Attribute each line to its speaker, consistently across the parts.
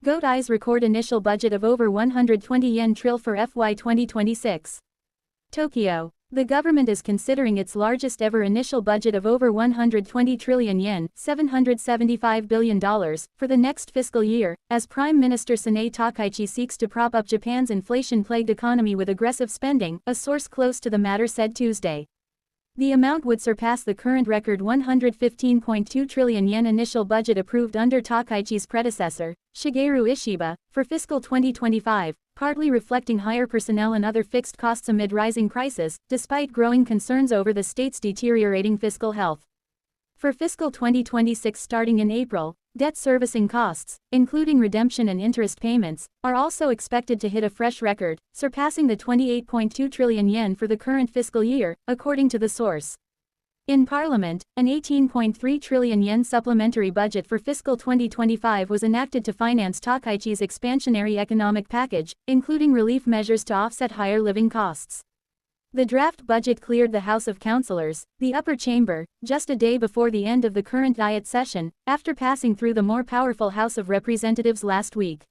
Speaker 1: Gov't record initial budget of over 120 yen tril for FY 2026. Tokyo. The government is considering its largest ever initial budget of over 120 trillion yen, $775 billion, for the next fiscal year, as Prime Minister Sanae Takaichi seeks to prop up Japan's inflation-plagued economy with aggressive spending, a source close to the matter said Tuesday. The amount would surpass the current record 115.2 trillion yen initial budget approved under Takaichi's predecessor, Shigeru Ishiba, for fiscal 2025, partly reflecting higher personnel and other fixed costs amid rising prices, despite growing concerns over the state's deteriorating fiscal health. For fiscal 2026 starting in April, debt servicing costs, including redemption and interest payments, are also expected to hit a fresh record, surpassing the 28.2 trillion yen for the current fiscal year, according to the source. In Parliament, an 18.3 trillion yen supplementary budget for fiscal 2025 was enacted to finance Takaichi's expansionary economic package, including relief measures to offset higher living costs. The draft budget cleared the House of Councillors, the upper chamber, just a day before the end of the current Diet session, after passing through the more powerful House of Representatives last week.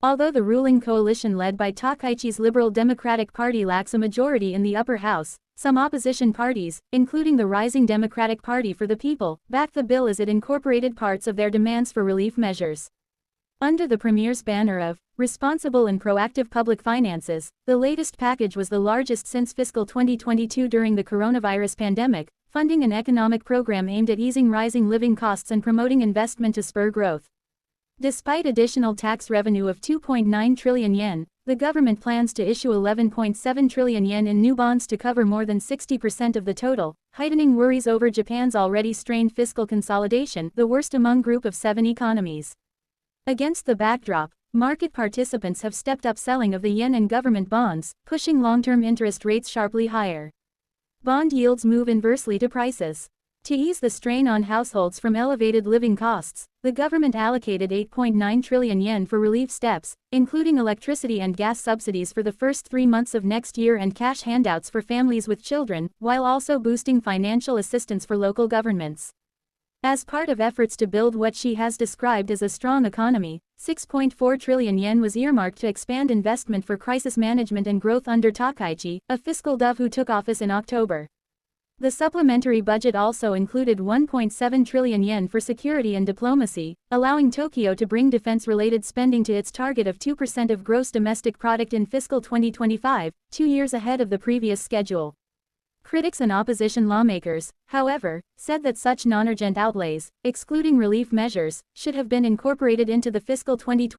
Speaker 1: Although the ruling coalition led by Takaichi's Liberal Democratic Party lacks a majority in the upper house, some opposition parties, including the rising Democratic Party for the People, backed the bill as it incorporated parts of their demands for relief measures. Under the Premier's banner of responsible and proactive public finances, the latest package was the largest since fiscal 2022 during the coronavirus pandemic, funding an economic program aimed at easing rising living costs and promoting investment to spur growth. Despite additional tax revenue of 2.9 trillion yen, the government plans to issue 11.7 trillion yen in new bonds to cover more than 60% of the total, heightening worries over Japan's already strained fiscal consolidation, the worst among Group of 7 economies. Against the backdrop, market participants have stepped up selling of the yen and government bonds, pushing long-term interest rates sharply higher. Bond yields move inversely to prices. To ease the strain on households from elevated living costs, the government allocated 8.9 trillion yen for relief steps, including electricity and gas subsidies for the first 3 months of next year and cash handouts for families with children, while also boosting financial assistance for local governments. As part of efforts to build what she has described as a strong economy, 6.4 trillion yen was earmarked to expand investment for crisis management and growth under Takaichi, a fiscal dove who took office in October. The supplementary budget also included 1.7 trillion yen for security and diplomacy, allowing Tokyo to bring defense-related spending to its target of 2% of gross domestic product in fiscal 2025, 2 years ahead of the previous schedule. Critics and opposition lawmakers, however, said that such non-urgent outlays, excluding relief measures, should have been incorporated into the fiscal 2026